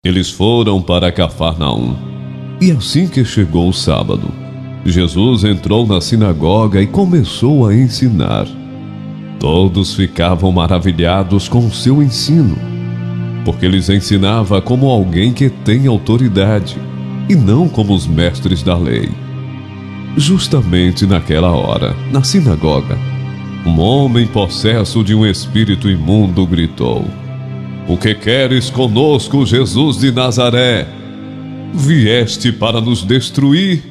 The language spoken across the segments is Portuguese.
Eles foram para Cafarnaum. E assim que chegou o sábado, Jesus entrou na sinagoga e começou a ensinar. Todos ficavam maravilhados com o seu ensino, porque lhes ensinava como alguém que tem autoridade, e não como os mestres da lei. Justamente naquela hora, na sinagoga, um homem possesso de um espírito imundo gritou: "O que queres conosco, Jesus de Nazaré? Vieste para nos destruir?"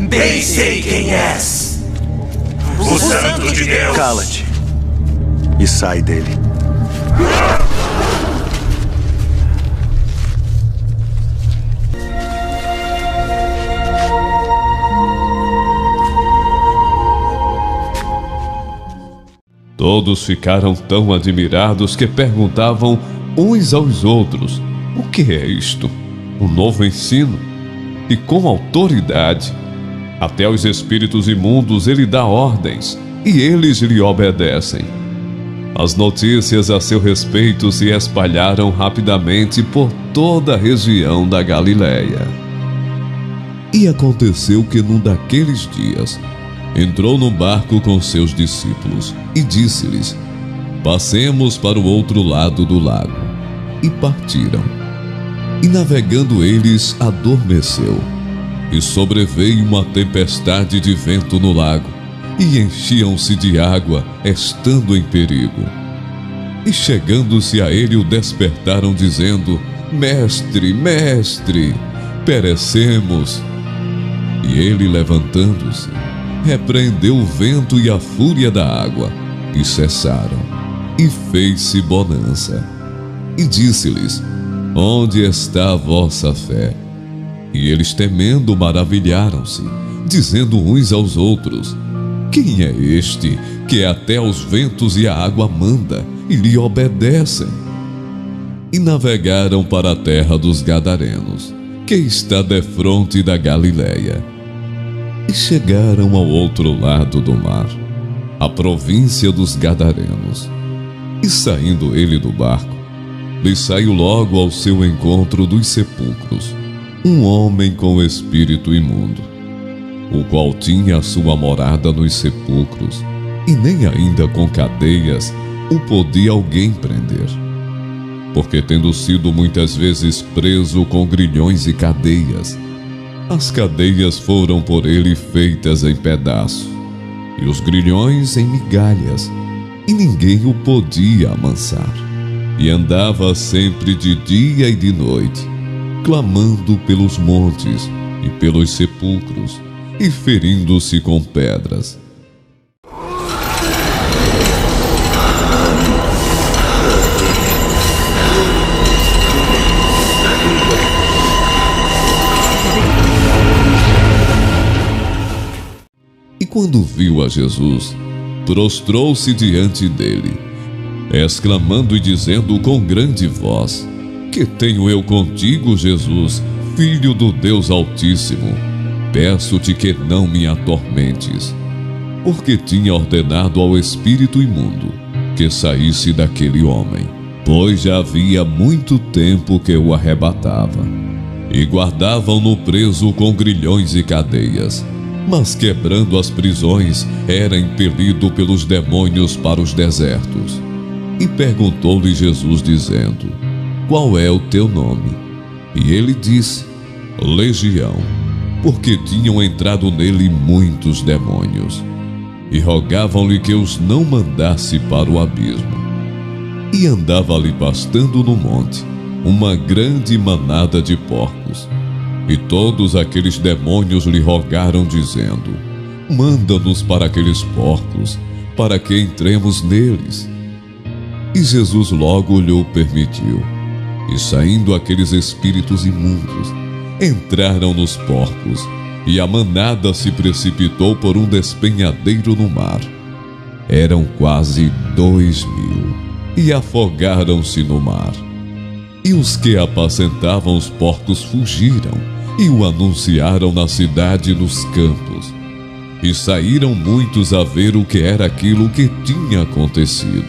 Bem sei quem és, o Santo de Deus. Cala-te e sai dele. Todos ficaram tão admirados que perguntavam uns aos outros: "O que é isto? Um novo ensino? E com autoridade. Até aos espíritos imundos ele dá ordens, e eles lhe obedecem." As notícias a seu respeito se espalharam rapidamente por toda a região da Galileia. E aconteceu que num daqueles dias entrou num barco com seus discípulos e disse-lhes: "Passemos para o outro lado do lago." E partiram. E navegando eles, adormeceu. E sobreveio uma tempestade de vento no lago, e enchiam-se de água, estando em perigo. E chegando-se a ele, o despertaram, dizendo: "Mestre, mestre, perecemos." E ele, levantando-se, repreendeu o vento e a fúria da água, e cessaram, e fez-se bonança. E disse-lhes: "Onde está a vossa fé?" E eles, temendo, maravilharam-se, dizendo uns aos outros: "Quem é este que até os ventos e a água manda, e lhe obedecem?" E navegaram para a terra dos Gadarenos, que está defronte da Galileia. E chegaram ao outro lado do mar, a província dos Gadarenos. E saindo ele do barco, lhe saiu logo ao seu encontro dos sepulcros um homem com espírito imundo, o qual tinha a sua morada nos sepulcros, e nem ainda com cadeias o podia alguém prender, porque tendo sido muitas vezes preso com grilhões e cadeias, as cadeias foram por ele feitas em pedaços, e os grilhões em migalhas, e ninguém o podia amansar. E andava sempre de dia e de noite, clamando pelos montes e pelos sepulcros, e ferindo-se com pedras. E quando viu a Jesus, prostrou-se diante dele, exclamando e dizendo com grande voz: "Que tenho eu contigo, Jesus, Filho do Deus Altíssimo? Peço-te que não me atormentes." Porque tinha ordenado ao espírito imundo que saísse daquele homem, pois já havia muito tempo que o arrebatava. E guardavam-no preso com grilhões e cadeias, mas quebrando as prisões, era impelido pelos demônios para os desertos. E perguntou-lhe Jesus, dizendo: "Qual é o teu nome?" E ele disse: "Legião", porque tinham entrado nele muitos demônios. E rogavam-lhe que os não mandasse para o abismo. E andava ali pastando no monte uma grande manada de porcos. E todos aqueles demônios lhe rogaram, dizendo: "Manda-nos para aqueles porcos, para que entremos neles." E Jesus logo lhe o permitiu. E saindo aqueles espíritos imundos, entraram nos porcos, e a manada se precipitou por um despenhadeiro no mar. Eram quase 2.000, e afogaram-se no mar. E os que apacentavam os porcos fugiram, e o anunciaram na cidade e nos campos. E saíram muitos a ver o que era aquilo que tinha acontecido.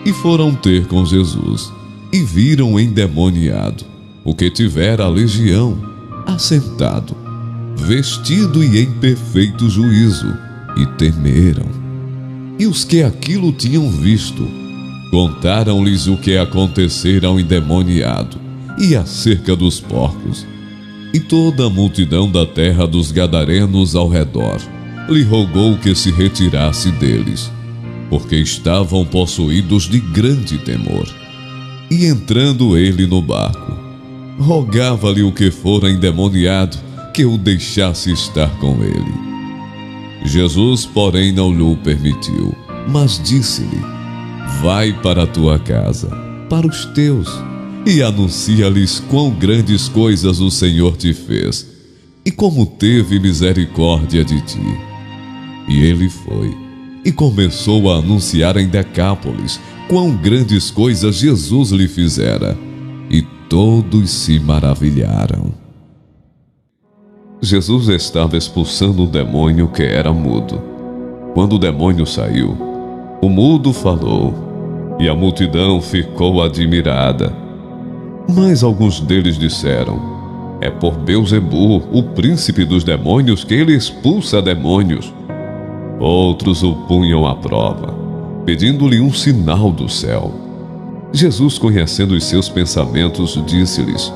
E foram ter com Jesus, e viram o endemoniado, o que tivera a legião, assentado, vestido e em perfeito juízo, e temeram. E os que aquilo tinham visto, contaram-lhes o que acontecera ao endemoniado e acerca dos porcos. E toda a multidão da terra dos Gadarenos ao redor lhe rogou que se retirasse deles, porque estavam possuídos de grande temor. E entrando ele no barco, rogava-lhe o que fora endemoniado que o deixasse estar com ele. Jesus, porém, não lhe permitiu, mas disse-lhe: vai para a tua casa, para os teus, e anuncia-lhes quão grandes coisas o Senhor te fez, e como teve misericórdia de ti. E ele foi, e começou a anunciar em Decápolis quão grandes coisas Jesus lhe fizera, e todos se maravilharam. Jesus estava expulsando um demônio que era mudo. Quando o demônio saiu, o mudo falou, e a multidão ficou admirada. Mas alguns deles disseram: é por Belzebu, o príncipe dos demônios, que ele expulsa demônios. Outros o punham à prova, pedindo-lhe um sinal do céu. Jesus, conhecendo os seus pensamentos, disse-lhes: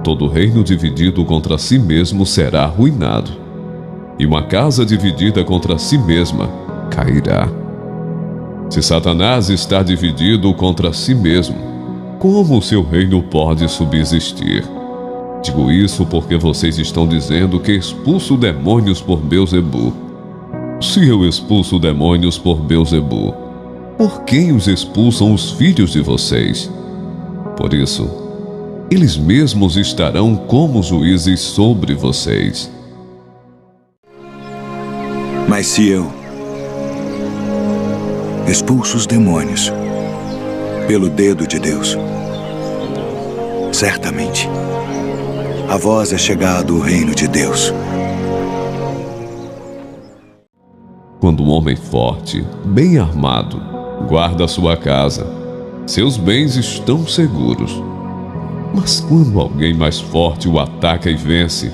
todo reino dividido contra si mesmo será arruinado, e uma casa dividida contra si mesma cairá. Se Satanás está dividido contra si mesmo, como o seu reino pode subsistir? Digo isso porque vocês estão dizendo que expulso demônios por Belzebu. Se eu expulso demônios por Belzebu, por quem os expulsam os filhos de vocês? Por isso, eles mesmos estarão como juízes sobre vocês. Mas se eu expulso os demônios pelo dedo de Deus, certamente a vós é chegado o reino de Deus. Quando um homem forte, bem armado, guarda sua casa, seus bens estão seguros. Mas quando alguém mais forte o ataca e vence,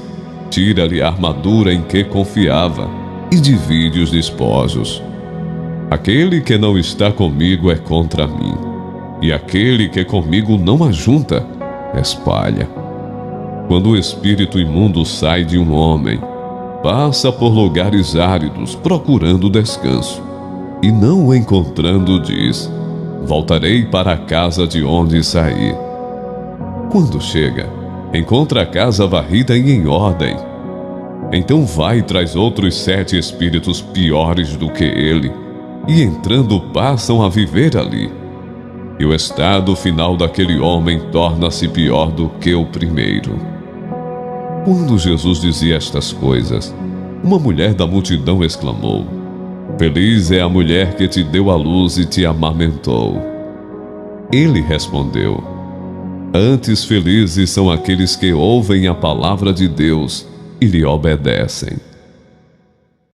tira-lhe a armadura em que confiava e divide os despojos. Aquele que não está comigo é contra mim, e aquele que comigo não ajunta, espalha. Quando o espírito imundo sai de um homem, passa por lugares áridos procurando descanso, e não o encontrando diz: voltarei para a casa de onde saí. Quando chega, encontra a casa varrida e em ordem. Então vai e traz outros 7 espíritos piores do que ele, e entrando passam a viver ali. E o estado final daquele homem torna-se pior do que o primeiro. Quando Jesus dizia estas coisas, uma mulher da multidão exclamou: feliz é a mulher que te deu à luz e te amamentou. Ele respondeu: antes felizes são aqueles que ouvem a palavra de Deus e lhe obedecem.